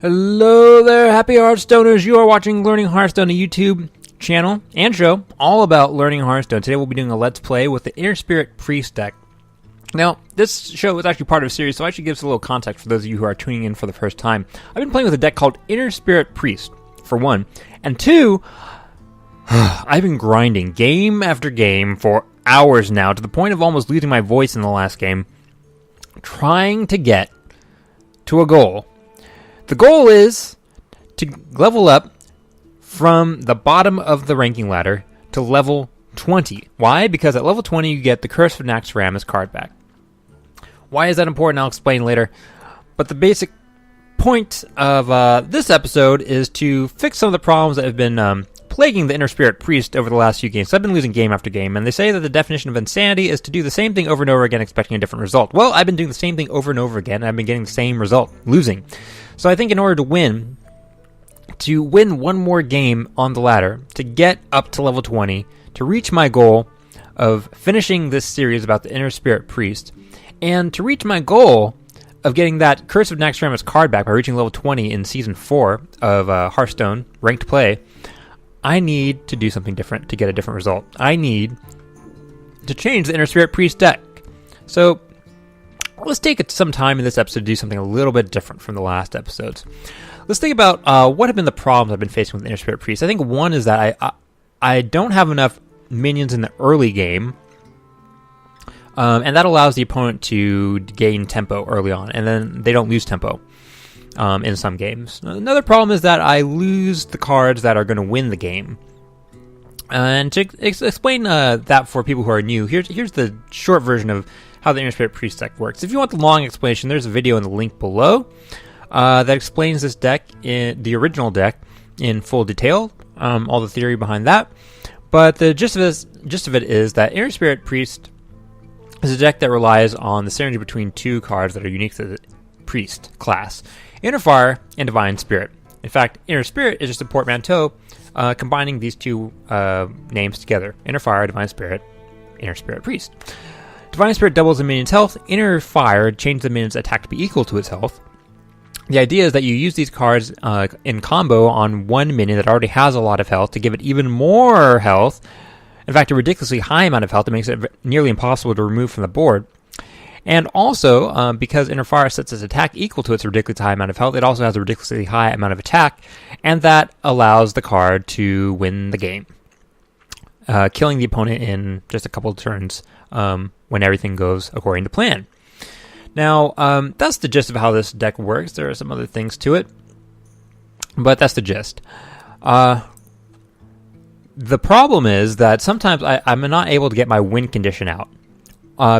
Hello there, happy Hearthstoners. You are watching Learning Hearthstone, a YouTube channel and show all about learning Hearthstone. Today we'll be doing a Let's Play with the Inner Spirit Priest deck. Now, this show is actually part of a series, so I should give some little context for those of you who are tuning in for the first time. I've been playing with a deck called Inner Spirit Priest, for one. And two, I've been grinding game after game for hours now, to the point of almost losing my voice in the last game, trying to get to a goal. The goal is to level up from the bottom of the ranking ladder to level 20. Why? Because at level 20 you get the Curse of Naxxramas card back. Why is that important? I'll explain later. But the basic point of this episode is to fix some of the problems that have been plaguing the Inner Spirit Priest over the last few games. So I've been losing game after game, and they say that the definition of insanity is to do the same thing over and over again expecting a different result. Well, I've been doing the same thing over and over again, and I've been getting the same result, losing. So I think in order to win one more game on the ladder, to get up to level 20, to reach my goal of finishing this series about the Inner Spirit Priest, and to reach my goal of getting that Curse of Naxxramas card back by reaching level 20 in Season 4 of Hearthstone Ranked Play, I need to do something different to get a different result. I need to change the Inner Spirit Priest deck. So let's take some time in this episode to do something a little bit different from the last episodes. Let's think about what have been the problems I've been facing with the Inner Spirit Priest. I think one is that I don't have enough minions in the early game, and that allows the opponent to gain tempo early on, and then they don't lose tempo in some games. Another problem is that I lose the cards that are going to win the game. And to explain that for people who are new, here's the short version of how the Inner Spirit Priest deck works. If you want the long explanation, there's a video in the link below that explains this deck, the original deck, in full detail, all the theory behind that. But the gist of it is that Inner Spirit Priest is a deck that relies on the synergy between two cards that are unique to the Priest class: Inner Fire and Divine Spirit. In fact, Inner Spirit is just a portmanteau combining these two names together: Inner Fire, Divine Spirit, Inner Spirit Priest. Divine Spirit doubles a minion's health. Inner Fire changes the minion's attack to be equal to its health. The idea is that you use these cards in combo on one minion that already has a lot of health to give it even more health. In fact, a ridiculously high amount of health that makes it nearly impossible to remove from the board. And also, because Inner Fire sets its attack equal to its ridiculously high amount of health, it also has a ridiculously high amount of attack, and that allows the card to win the game, killing the opponent in just a couple of turns when everything goes according to plan. Now, that's the gist of how this deck works. There are some other things to it, but that's the gist. The problem is that sometimes I'm not able to get my win condition out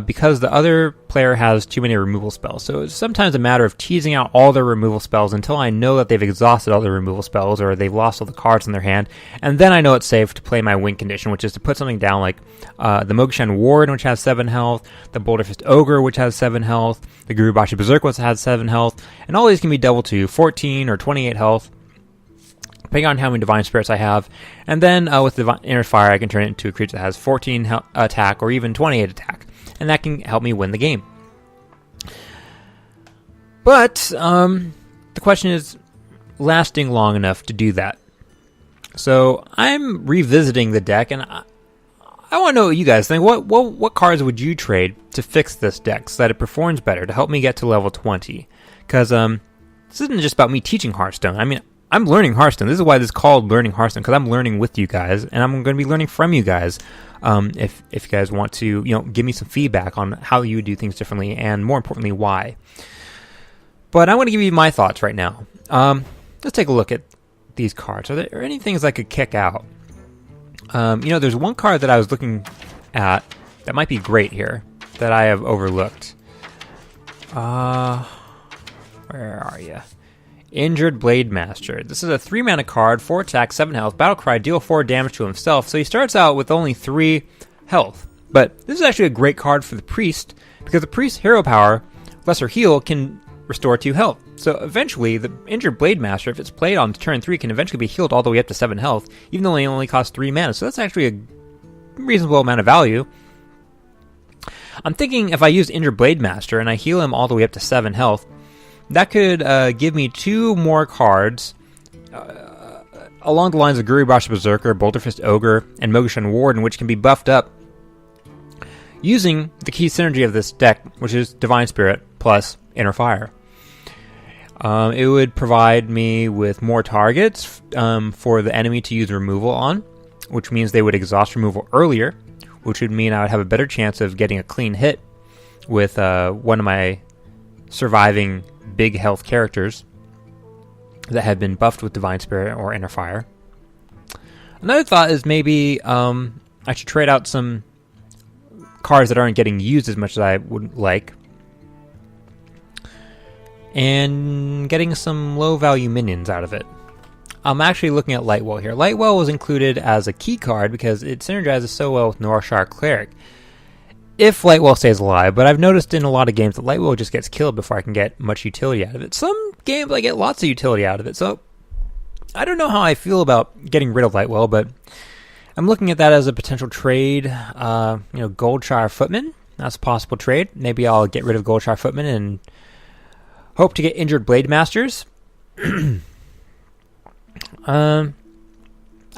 because the other player has too many removal spells. So it's sometimes a matter of teasing out all their removal spells until I know that they've exhausted all their removal spells or they've lost all the cards in their hand, and then I know it's safe to play my win condition, which is to put something down like the Mokshan Warden, which has 7 health, the Boulderfist Ogre, which has 7 health, the Gurubashi Berserk, which has 7 health, and all these can be doubled to 14 or 28 health, depending on how many Divine Spirits I have. And then with the Inner Fire, I can turn it into a creature that has 14 attack or even 28 attack, and that can help me win the game. But the question is lasting long enough to do that. So I'm revisiting the deck, and I want to know what you guys think. What cards would you trade to fix this deck so that it performs better, to help me get to level 20? Because this isn't just about me teaching Hearthstone. I mean, I'm learning Hearthstone. This is why this is called Learning Hearthstone, because I'm learning with you guys, and I'm going to be learning from you guys. If you guys want to, give me some feedback on how you would do things differently, and more importantly, why. But I want to give you my thoughts right now. Let's take a look at these cards. Are there any things I could kick out? There's one card that I was looking at that might be great here that I have overlooked. Where are you? Injured Blade Master. This is a 3-mana card, 4 attack, 7 health, battle cry, deal 4 damage to himself. So he starts out with only 3 health. But this is actually a great card for the Priest, because the Priest's hero power, Lesser Heal, can restore 2 health. So eventually, the Injured Blade Master, if it's played on turn 3, can eventually be healed all the way up to 7 health, even though it only costs 3 mana. So that's actually a reasonable amount of value. I'm thinking if I use Injured Blade Master and I heal him all the way up to 7 health, that could give me 2 more cards along the lines of Guribashi Berserker, Bolterfist Ogre, and Mogashan Warden, which can be buffed up using the key synergy of this deck, which is Divine Spirit plus Inner Fire. It would provide me with more targets for the enemy to use removal on, which means they would exhaust removal earlier, which would mean I would have a better chance of getting a clean hit with one of my surviving big health characters that have been buffed with Divine Spirit or Inner Fire. Another thought is maybe I should trade out some cards that aren't getting used as much as I would like, and getting some low value minions out of it. I'm actually looking at Lightwell here. Lightwell was included as a key card because it synergizes so well with Northshire Cleric, if Lightwell stays alive, but I've noticed in a lot of games that Lightwell just gets killed before I can get much utility out of it. Some games I get lots of utility out of it, so I don't know how I feel about getting rid of Lightwell, but I'm looking at that as a potential trade. Goldshire Footman, that's a possible trade. Maybe I'll get rid of Goldshire Footman and hope to get injured Blade Masters. I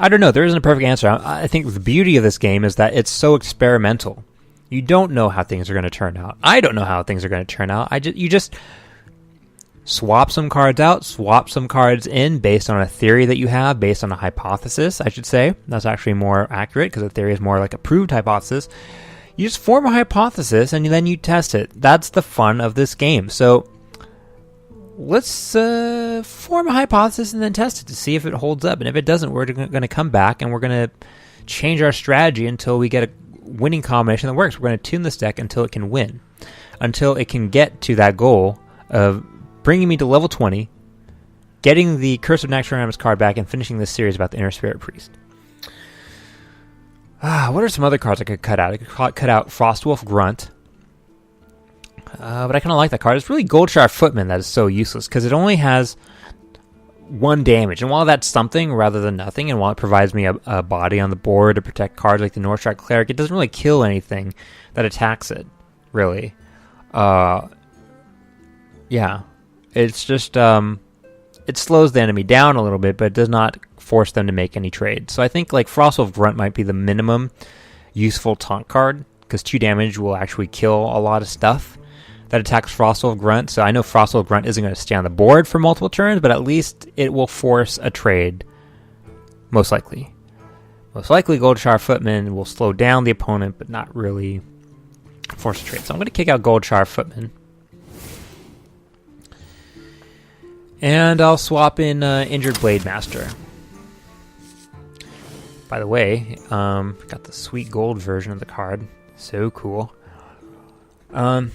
don't know. There isn't a perfect answer. I think the beauty of this game is that it's so experimental. You don't know how things are going to turn out. I don't know how things are going to turn out. You just swap some cards out, swap some cards in based on a theory that you have, based on a hypothesis, I should say. That's actually more accurate because a theory is more like a proved hypothesis. You just form a hypothesis and then you test it. That's the fun of this game. So let's form a hypothesis and then test it to see if it holds up. And if it doesn't, we're going to come back and we're going to change our strategy until we get a winning combination that works. We're going to tune this deck until it can win, until it can get to that goal of bringing me to level 20, getting the Curse of Naxxramas card back, and finishing this series about the Inner Spirit Priest. What are some other cards I could cut out? I could cut out Frostwolf Grunt. But I kind of like that card. It's really Goldshire Footman that is so useless, because it only has 1 damage. And while that's something rather than nothing, and while it provides me a body on the board to protect cards like the Northshire Cleric, it doesn't really kill anything that attacks it, really. Yeah. It's just, it slows the enemy down a little bit, but it does not force them to make any trades. So I think like Frostwolf Grunt might be the minimum useful taunt card, because 2 damage will actually kill a lot of stuff that attacks Frostwolf Grunt. So I know Frostwolf Grunt isn't going to stay on the board for multiple turns, but at least it will force a trade, most likely. Most likely Goldshire Footman will slow down the opponent, but not really force a trade. So I'm going to kick out Goldshire Footman. And I'll swap in Injured Blade Master. By the way, got the sweet gold version of the card. So cool. Are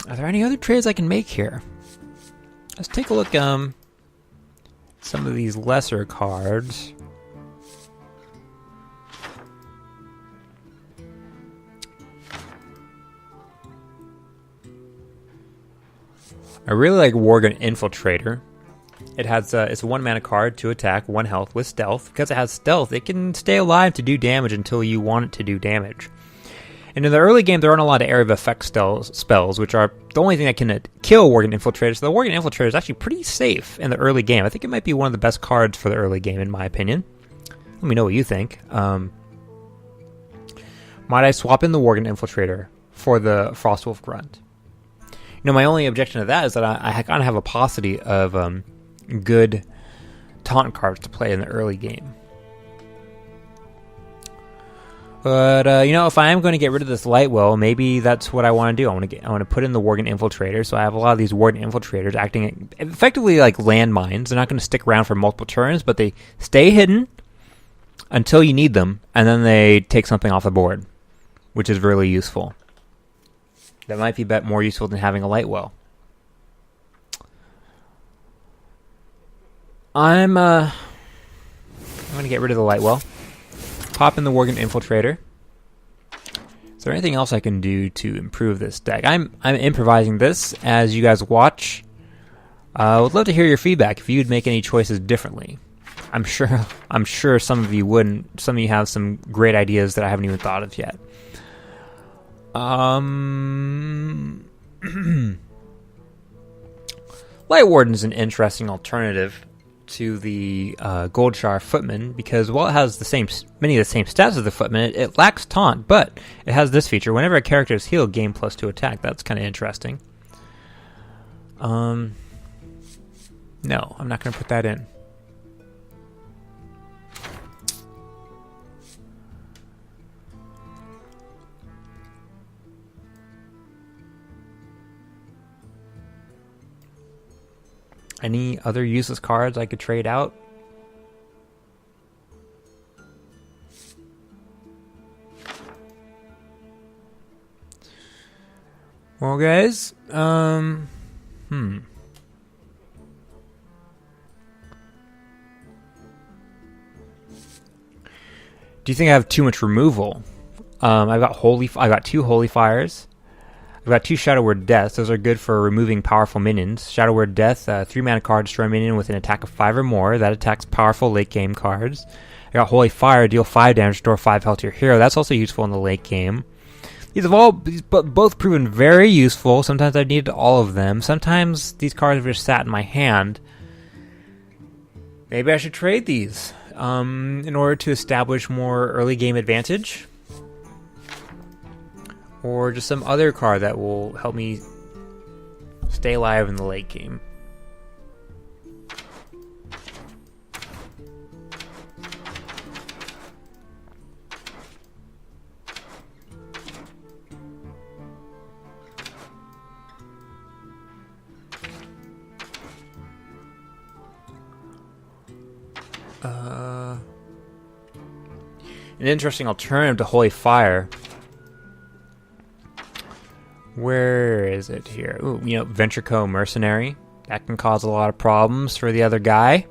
there any other trades I can make here? Let's take a look some of these lesser cards. I really like Worgen Infiltrator. It has it's a 1 mana card, 2 attack, 1 health with stealth. Because it has stealth, it can stay alive to do damage until you want it to do damage. And in the early game, there aren't a lot of area of effect spells, which are the only thing that can kill Worgen Infiltrator. So the Worgen Infiltrator is actually pretty safe in the early game. I think it might be one of the best cards for the early game, in my opinion. Let me know what you think. Might I swap in the Worgen Infiltrator for the Frostwolf Grunt? You know, my only objection to that is that I kind of have a paucity of good taunt cards to play in the early game. But if I am going to get rid of this Lightwell, maybe that's what I want to do. I want to put in the Worgen Infiltrator. So I have a lot of these Worgen Infiltrators acting effectively like landmines. They're not going to stick around for multiple turns, but they stay hidden until you need them, and then they take something off the board, which is really useful. That might be more useful than having a Lightwell. I'm going to get rid of the Lightwell. Pop in the Worgen Infiltrator. Is there anything else I can do to improve this deck? I'm improvising this as you guys watch. I would love to hear your feedback if you'd make any choices differently. I'm sure some of you wouldn't. Some of you have some great ideas that I haven't even thought of yet. Light Warden's an interesting alternative to the Goldshire Footman because while it has many of the same stats as the Footman, it lacks taunt, but it has this feature. Whenever a character is healed, gain +2 attack. That's kind of interesting. No, I'm not going to put that in. Any other useless cards I could trade out? Well, guys, Do you think I have too much removal? I've got 2 Holy Fires. I've got 2 Shadow Word Deaths. Those are good for removing powerful minions. Shadow Word Death, 3 mana card, destroy a minion with an attack of 5 or more. That attacks powerful late game cards. I got Holy Fire, deal 5 damage, restore 5 health to your hero. That's also useful in the late game. These have both proven very useful. Sometimes I've needed all of them. Sometimes these cards have just sat in my hand. Maybe I should trade these in order to establish more early game advantage. Or just some other card that will help me stay alive in the late game. An interesting alternative to Holy Fire. Where is it here? Ooh, Ventrico Mercenary. That can cause a lot of problems for the other guy.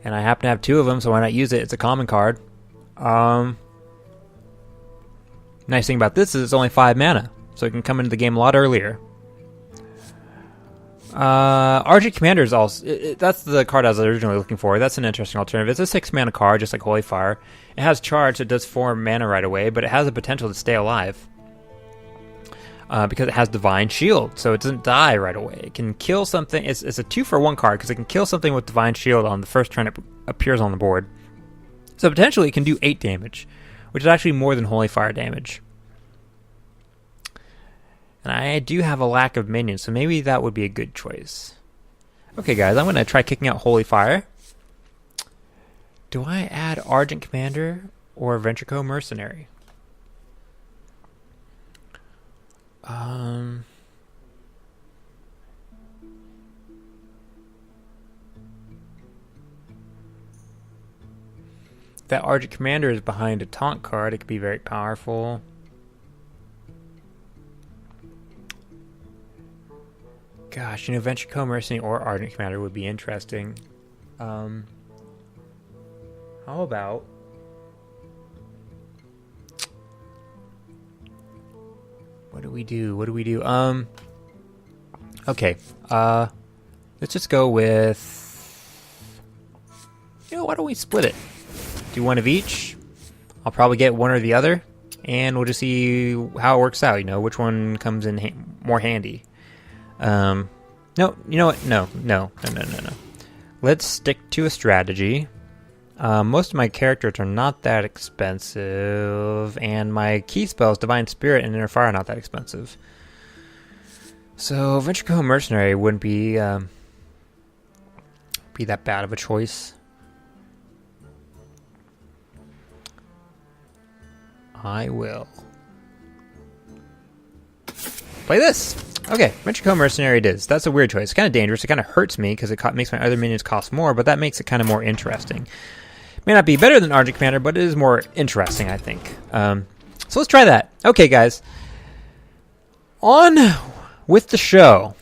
And I happen to have 2 of them, so why not use it? It's a common card. Nice thing about this is it's only 5 mana, so it can come into the game a lot earlier. Argent Commander is also... that's the card I was originally looking for. That's an interesting alternative. It's a 6 mana card, just like Holy Fire. It has charge, so it does 4 mana right away, but it has the potential to stay alive. Because it has Divine Shield, so it doesn't die right away. It can kill something. It's a 2-for-1 card, because it can kill something with Divine Shield on the first turn it appears on the board. So potentially it can do 8 damage, which is actually more than Holy Fire damage. And I do have a lack of minions, so maybe that would be a good choice. Okay, guys, I'm going to try kicking out Holy Fire. Do I add Argent Commander or Ventrico Mercenary? That Argent Commander is behind a taunt card. It could be very powerful. Gosh, Ventrico Mercenary or Ardent Commander would be interesting. How about... What do we do? Okay. Let's just go with... why don't we split it? Do 1 of each. I'll probably get 1 or the other. And we'll just see how it works out, which one comes in more handy. No, you know what? No. Let's stick to a strategy. Most of my characters are not that expensive, and my key spells, Divine Spirit and Inner Fire, are not that expensive. So Ventrico Mercenary wouldn't be that bad of a choice. I will play this. Okay, Ventrico Mercenary it is. That's a weird choice. It's kind of dangerous. It kind of hurts me because it makes my other minions cost more, but that makes it kind of more interesting. May not be better than Argent Commander, but it is more interesting, I think. So let's try that. Okay, guys. On with the show.